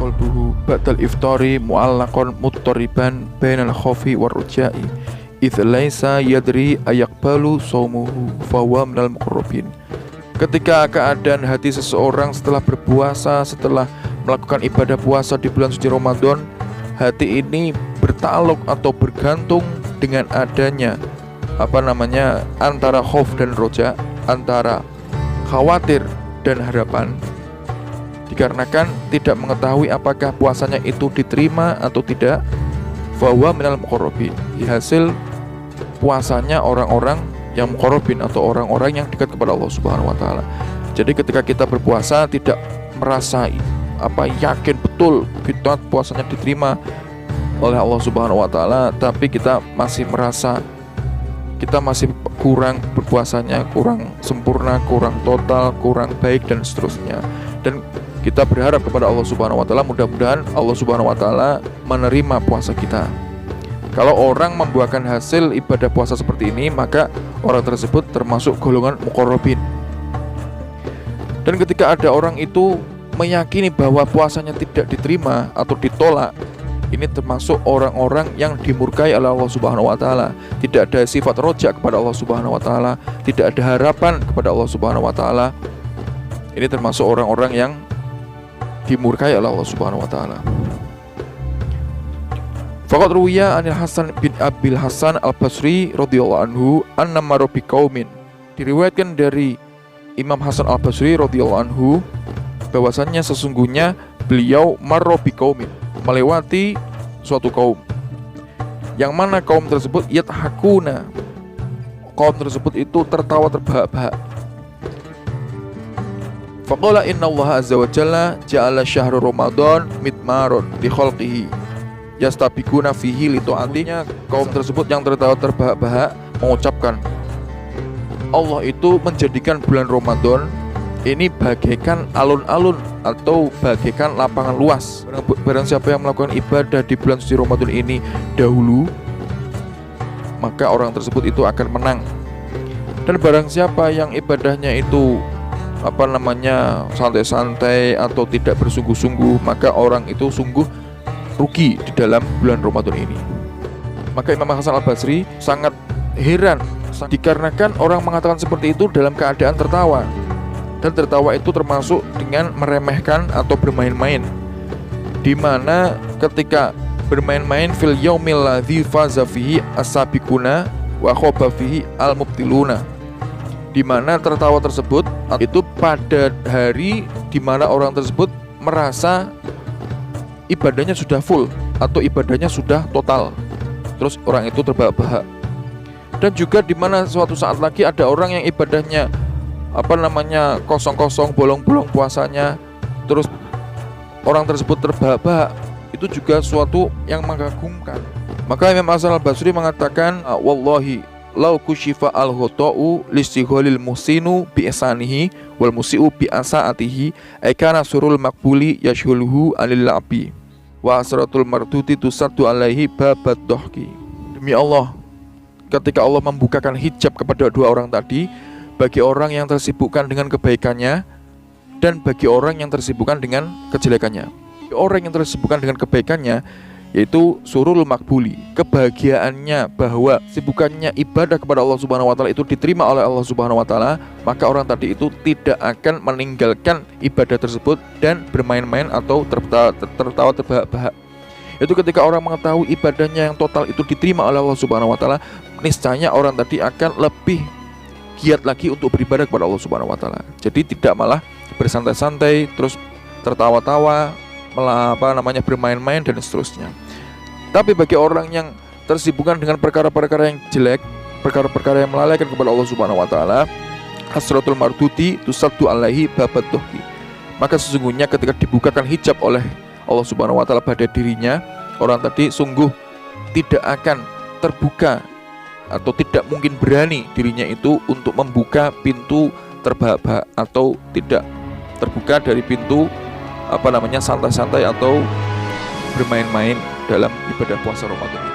qalbuhu ba'dal iftari mu'allaqan muttariban bainal khaufi war ruja'i idz laisa yadri ayaqbalu shaumuhu fa huwa minal muqarrabin. Ketika keadaan hati seseorang setelah berpuasa, setelah melakukan ibadah puasa di bulan suci Ramadan, hati ini bertaluk atau bergantung dengan adanya antara khauf dan roja, antara khawatir dan harapan, dikarenakan tidak mengetahui apakah puasanya itu diterima atau tidak. Fahuwa minal muqarrabin, hasil puasanya orang-orang yang muqarrabin atau orang-orang yang dekat kepada Allah Subhanahu wa taala. Jadi ketika kita berpuasa tidak merasa yakin betul kita puasanya diterima oleh Allah Subhanahu wa taala, tapi kita masih merasa kita masih kurang berpuasanya, kurang sempurna, kurang total, kurang baik dan seterusnya. Dan kita berharap kepada Allah Subhanahu wa taala, mudah-mudahan Allah Subhanahu wa taala menerima puasa kita. Kalau orang membuahkan hasil ibadah puasa seperti ini, maka orang tersebut termasuk golongan muqarrabin. Dan ketika ada orang itu meyakini bahwa puasanya tidak diterima atau ditolak, ini termasuk orang-orang yang dimurkai oleh Allah Subhanahu wa taala. Tidak ada sifat roja kepada Allah Subhanahu wa taala, tidak ada harapan kepada Allah Subhanahu wa taala. Ini termasuk orang-orang yang dimurkai oleh Allah Subhanahu wa taala. Faqad ruwiya anil Hasan bin Abil Hasan Al-Basri radhiyallahu anhu anna marra biqaumin. Diriwayatkan dari Imam Hasan Al-Basri radhiyallahu anhu bahwasannya sesungguhnya beliau marra biqaumin, melewati suatu kaum, yang mana kaum tersebut yathakuna, kaum tersebut itu tertawa terbahak-bahak. Faqala inna Allah azza wa jalla ja'ala syahra Ramadan mitmaron li khalqihi yastabiquna fihi li ta'atinya. Kaum tersebut yang tertawa terbahak-bahak mengucapkan, Allah itu menjadikan bulan Ramadan ini bagaikan alun-alun atau bagaikan lapangan luas. Barang siapa yang melakukan ibadah di bulan suci Ramadan ini dahulu, maka orang tersebut itu akan menang. Dan barang siapa yang ibadahnya itu santai-santai atau tidak bersungguh-sungguh, maka orang itu sungguh rugi di dalam bulan Ramadan ini. Maka Imam Hasan Al-Basri sangat heran dikarenakan orang mengatakan seperti itu dalam keadaan tertawa. Dan tertawa itu termasuk dengan meremehkan atau bermain-main, di mana ketika bermain-main fil yaumil ladzi faza fihi as-sabiquna wa khaba fihi al-mubtiluna, di mana tertawa tersebut itu pada hari di mana orang tersebut merasa ibadahnya sudah full atau ibadahnya sudah total, terus orang itu terbahak-bahak. Dan juga di mana suatu saat lagi ada orang yang ibadahnya kosong-kosong, bolong-bolong puasanya, terus orang tersebut terbahak-bahak, itu juga suatu yang mengagumkan. Maka Imam Hasan Al-Basri mengatakan, wallahi lau kushifa al-ghota'u listigholil musinu bi ihsanihi wal musi'u bi asaatihi aikana surul makbuli yashghuluhu anil labi wa asratul marduti tusaddu alaihi babat dohki. Demi Allah, ketika Allah membukakan hijab kepada dua orang tadi, bagi orang yang tersibukkan dengan kebaikannya dan bagi orang yang tersibukkan dengan kejelekannya. Orang yang tersibukkan dengan kebaikannya yaitu surul makbuli, kebahagiaannya bahwa sibukannya ibadah kepada Allah Subhanahu wa taala itu diterima oleh Allah Subhanahu wa taala, maka orang tadi itu tidak akan meninggalkan ibadah tersebut dan bermain-main atau tertawa terbahak-bahak. Itu ketika orang mengetahui ibadahnya yang total itu diterima oleh Allah Subhanahu wa taala, niscaya orang tadi akan lebih giat lagi untuk beribadah kepada Allah Subhanahu wa taala. Jadi tidak malah bersantai-santai terus tertawa-tawa, bermain-main dan seterusnya. Tapi bagi orang yang tersibukkan dengan perkara-perkara yang jelek, perkara-perkara yang melalaikan kepada Allah Subhanahu wa taala, hasratul marduti tusaddu alaihi babat dohki, maka sesungguhnya ketika dibukakan hijab oleh Allah Subhanahu wa taala pada dirinya, orang tadi sungguh tidak akan terbuka atau tidak mungkin berani dirinya itu untuk membuka pintu terbahak-bahak atau tidak terbuka dari pintu santai-santai atau bermain-main dalam ibadah puasa Ramadan.